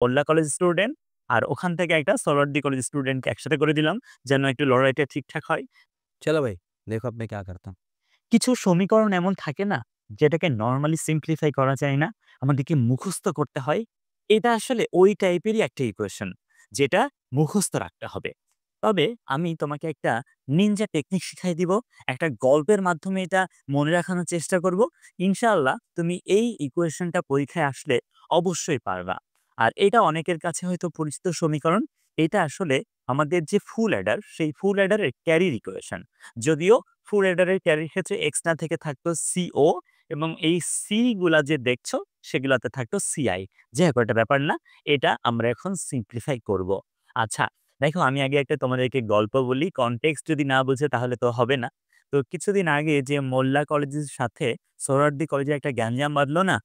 মোল্লা college student আর ওখান থেকে একটা সোহরাওয়ার্দী কলেজ স্টুডেন্টকে একসাথে করে দিলাম যেন একটু লড়াইটা ঠিকঠাক হয়। चलो भाई, देखो अब मैं क्या करता हूँ। কিছু সমীকরণ এমন থাকে না যেটাকে নরমালি সিম্পলিফাই করা যায় না, আমাদেরকে মুখস্থ করতে হয়। এটা আসলে ওই টাইপেরই একটা ইকুয়েশন যেটা মুখস্থ রাখতে হবে। তবে আমি তোমাকে একটা নিনজা টেকনিক শিখাই দিব। একটা গল্পের মাধ্যমে এটা মনে রাখানোর চেষ্টা করব। ইনশাআল্লাহ তুমি এই ইকুয়েশনটা পরীক্ষায় আসলে অবশ্যই পারবা। আর এটা অনেকের কাছে হয়তো পরিচিত সমীকরণ। এটা আসলে আমাদের যে ফুল অ্যাডার, সেই ফুল অ্যাডারের ক্যারির ইকুয়েশন। যদিও ফুল অ্যাডারের ক্যারির ক্ষেত্রে এক্স না থেকে থাকতো সিও এবং এই সি গুলা যে দেখছো সেগুলাতে থাকতো সিআই। যাই হোক ওটা ব্যাপার না। এটা আমরা এখন সিম্পলিফাই করব। আচ্ছা, দেখো আমি আগে একটা তোমাদেরকে গল্প বলি। কনটেক্সট যদি না বুঝে তাহলে তো হবে না। তো কিছুদিন আগে যে মোল্লা কলেজের সাথে সোহরাওয়ার্দী কলেজে একটা গ্যাঞ্জাম বাঁধলো না?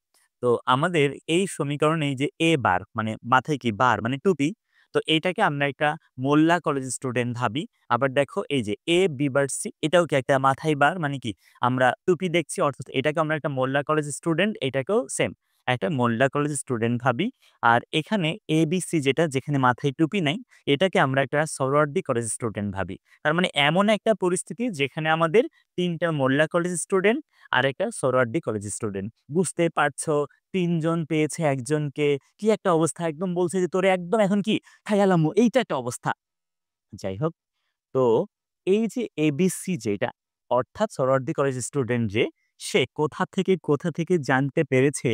তো আমাদের এই সমীকরণে এই যে এ বার মানে মাথায় কি বার মানে টুপি। তো এইটাকে আমরা একটা মোল্লা কলেজের স্টুডেন্ট ভাবি। আবার দেখো এই যে এ, বি বার সি এটাও কি একটা মাথায় বার মানে কি আমরা টুপি দেখছি অর্থাৎ এটাকে আমরা একটা মোল্লা কলেজের স্টুডেন্ট এটাকেও সেম একটা মোল্লা কলেজের স্টুডেন্ট ভাবি। আর এখানে এ, বি, সি যেটা যেখানে মাথায় টুপি নাই এটাকে আমরা একটা সোহরাওয়ার্দী কলেজের স্টুডেন্ট ভাবি। তার মানে এমন একটা পরিস্থিতি যেখানে আমাদের ৩ টা মোল্লা কলেজের স্টুডেন্ট আর একটা সোহরাওয়ার্দী কলেজের স্টুডেন্ট। বুঝতে পারছো ৩ জন পেয়েছে ১ জনকে। কি একটা অবস্থা একদম বলছে যে তোরে একদম এখন কি খাইয়ালামু এইটা একটা অবস্থা। যাই হোক, তো এই যে এবিসি যেটা অর্থাৎ সোহরাওয়ার্দী কলেজের স্টুডেন্ট যে সে কোথা থেকে জানতে পেরেছে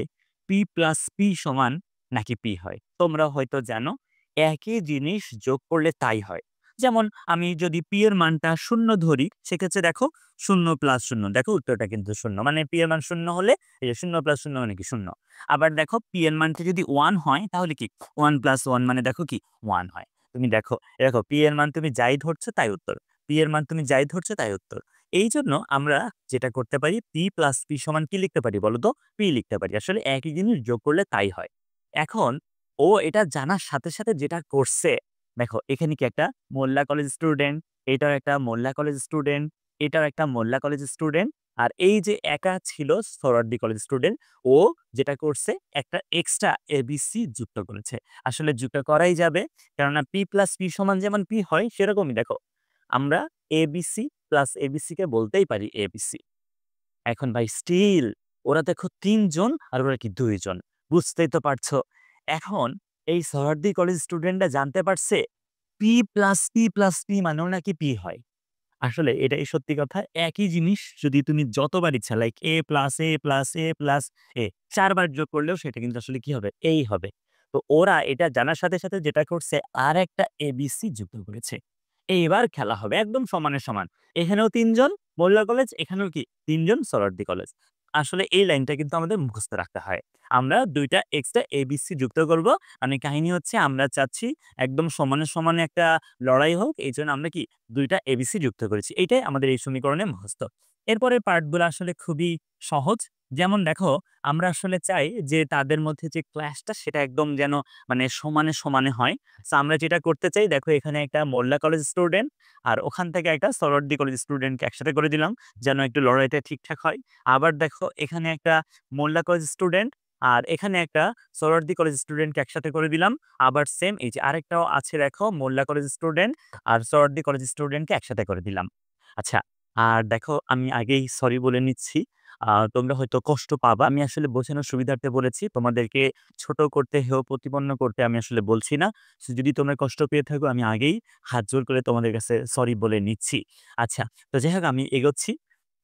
পি প্লাস পি সমান নাকি পি হয়। তোমরা হয়তো জানো একই জিনিস যোগ করলে তাই হয়। যেমন আমি যদি পি এর মানটা ০ ধরি সেক্ষেত্রে দেখো ০ প্লাস ০ দেখো উত্তরটা কিন্তু ০ মানে পি এর মান ০ হলে এই যে ০ প্লাস ০ মানে কি ০। আবার দেখো পি এর মানটা যদি ১ হয় তাহলে কি ১ প্লাস ১ মানে দেখো কি ১ হয়। তুমি দেখো পি এর মান তুমি যাই ধরছো তাই উত্তর। পি এর মান তুমি যাই ধরছো তাই উত্তর। এইজন্য আমরা যেটা করতে পারি পি প্লাস পি সমান কি লিখতে পারি বলো তো? পি লিখতে পারি। আসলে একই জিনিস যোগ করলে তাই হয়। এখন ও এটা জানার সাথে যেটা করছে, দেখো এখানে কি একটা মোল্লা কলেজ স্টুডেন্ট, এটাও একটা মোল্লা কলেজ স্টুডেন্ট, এটাও একটা মোল্লা কলেজ স্টুডেন্ট। আর এই যে একা ছিল সোহরাওয়ার্দী কলেজ স্টুডেন্ট, ও যেটা করছে একটা এক্সট্রা এবিসি যুক্ত করেছে। আসলে যুক্ত করাই যাবে। কেননা পি প্লাস পি সমান যেমন পি হয় সেরকমই দেখো আমরা এবিসি প্লাস এবিসি কে বলতেই পারি এবিসি। এখন ভাই স্টিল ওরা দেখো ৩ জন আর ওরা কি ২ জন। বুঝতেই তো পারছো। এখন এই সোহরাওয়ার্দী কলেজ স্টুডেন্টরা জানতে পারছে P plus P plus P মানেও নাকি পি হয়। আসলে এটাই সত্যি কথা। একই জিনিস যদি তুমি যতবার ইচ্ছা like A plus A plus A plus A ৪ বার যোগ করলেও সেটা কিন্তু আসলে কি হবে? এই হবে। তো ওরা এটা জানার সাথে যেটা করছে আরেকটা এবিসি যুক্ত করেছে। এইবার খেলা হবে একদম সমানে সমান। এখানেও ৩ জন মোল্লা কলেজ, এখানেও কি ৩ জন সোহরাওয়ার্দী কলেজ। আসলে এই লাইনটা কিন্তু আমাদের মুখস্থ রাখতে হয়। আমরা ২ টা এক্সট্রা এবিসি যুক্ত করব। মানে কাহিনী হচ্ছে আমরা চাচ্ছি একদম সমানে একটা লড়াই হোক। এইজন্য আমরা কি ২ টা এবিসি যুক্ত করেছি। এইটাই আমাদের এই সমীকরণে মুখস্থ। এরপরের পার্টগুলো আসলে খুবই সহজ। যেমন দেখো, আমরা আসলে চাই যে তাদের মধ্যে যে ক্লাসটা সেটা একদম যেন মানে সমানে হয়। সো আমরা যেটা করতে চাই দেখো এখানে একটা মোল্লা কলেজ স্টুডেন্ট আর ওখান থেকে একটা সোহরাওয়ার্দী কলেজ স্টুডেন্টকে একসাথে করে দিলাম যেন একটু লড়াইটা ঠিকঠাক হয়। আবার দেখো এখানে একটা মোল্লা কলেজ স্টুডেন্ট আর এখানে একটা সোহরাওয়ার্দী কলেজ স্টুডেন্টকে একসাথে করে দিলাম। আবার সেম এই যে আরেকটাও আছে দেখো মোল্লা কলেজ স্টুডেন্ট আর সোহরাওয়ার্দী কলেজ স্টুডেন্টকে একসাথে করে দিলাম। আচ্ছা, আর দেখো আমি আগেই সরি বলে নিচ্ছি। তোমরা হয়তো কষ্ট পাবা। আমি আসলে বোঝানোর সুবিধার্থে বলেছি। তোমাদেরকে ছোট করতে, হেয় প্রতিপন্ন করতে আমি আসলে বলছি না। সো যদি তোমরা কষ্ট পেয়ে থাকো আমি আগেই হাত জোড় করে তোমাদের কাছে সরি বলে নিচ্ছি। আচ্ছা, তো যাই হোক আমি এগোচ্ছি।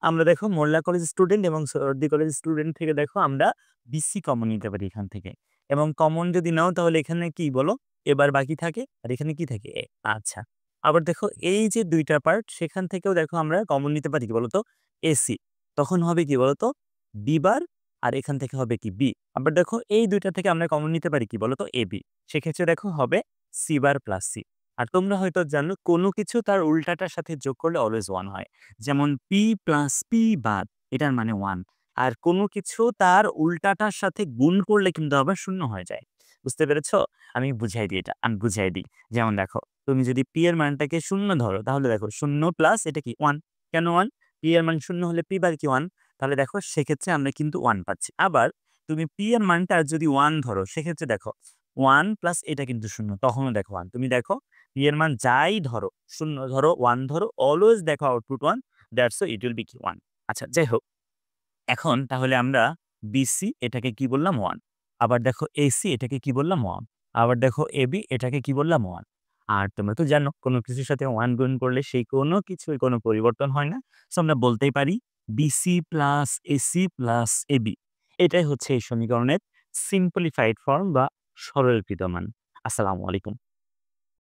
আমরা দেখো মোল্লা কলেজ স্টুডেন্ট এবং সোহরাওয়ার্দী কলেজ স্টুডেন্ট থেকে দেখো আমরা বিসি কমন নিতে পারি এখান থেকে। এবং কমন যদি নাও তাহলে এখানে কি বলো? এবার বাকি থাকে আর এখানে কি থাকে? এ। আচ্ছা। আবার দেখো এই যে ২ টা পার্ট সেখান থেকেও দেখো আমরা কমন নিতে পারি কি বলতো? এসি। তখন হবে কি বলতো? বি বার আর এখান থেকে হবে কি বি। আবার দেখো এই ২ টা থেকে আমরা কমন নিতে পারি কি বলতো? এবি। সেক্ষেত্রে দেখো হবে সি বার প্লাস সি। আর তোমরা হয়তো জানো কোনো কিছু তার উল্টাটার সাথে যোগ করলে অলওয়েজ 1 হয়। যেমন পি প্লাস পি বার এটার মানে 1। আর কোনো কিছু তার উল্টাটার সাথে গুণ করলে কিন্তু আবার ০ হয়ে যায়। বুঝতে পেরেছো? আমি বুঝাই দিই এটা। আমি বুঝাই দিই। যেমন দেখো তুমি যদি পি এর মানটাকে ০ ধরো তাহলে দেখো ০ প্লাস এটা কি 1 কেন 1? পি এর মান ০ হলে পি বার কি 1? তাহলে দেখো সেক্ষেত্রে আমরা কিন্তু 1 পাচ্ছি। আবার তুমি পি এর মানটা যদি 1 ধরো সেক্ষেত্রে দেখো 1 প্লাস এটা কিন্তু 0 তখনও দেখো 1 তুমি দেখো p এর মান যাই ধরো 0 ধরো 1 ধরো অলওয়েজ দেখো output 1 that's so it will be কি 1 আচ্ছা যাই হোক এখন তাহলে আমরা বিসি এটাকে কি বললাম 1 আবার দেখো এসি এটাকে কি বললাম 1 আবার দেখো এবি এটাকে কি বললাম 1 আর তোমরা তো জানো কোনো কিছুর সাথে 1 গুণ করলে সেই কোনো কিছুই কোনো পরিবর্তন হয় না সো আমরা বলতেই পারি BC plus AC plus AB এটাই হচ্ছে এই সমীকরণের সিম্পলিফাইড ফর্ম বা সরলীকৃত মান আসসালামু আলাইকুম